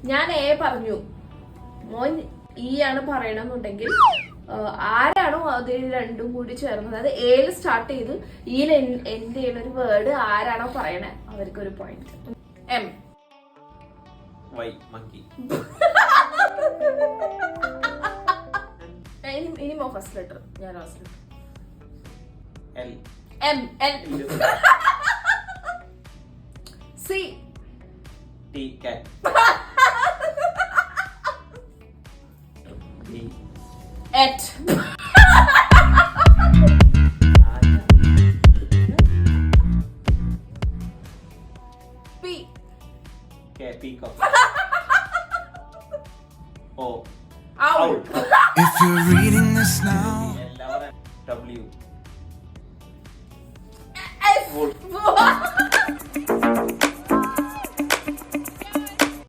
ഞാൻ എ പറഞ്ഞു, മോൻ ഈ ആണ് പറയണമെന്നുണ്ടെങ്കിൽ ആരാണോ അത് രണ്ടും കൂടി ചേർന്നത്, അതായത് എയിൽ സ്റ്റാർട്ട് ചെയ്ത് ഈയിൽ എന്റെ ഒരു വേർഡ് ആരാണോ പറയണേ അവർക്കൊരു പോയിന്റ്. എം. ഇനി ഫസ്റ്റ് ലെറ്റർ, ഞാൻ last letter. M. L. C. T. Cat. എറ്റ്. P. Peacock. O. Owl. If you're reading this now. W. S.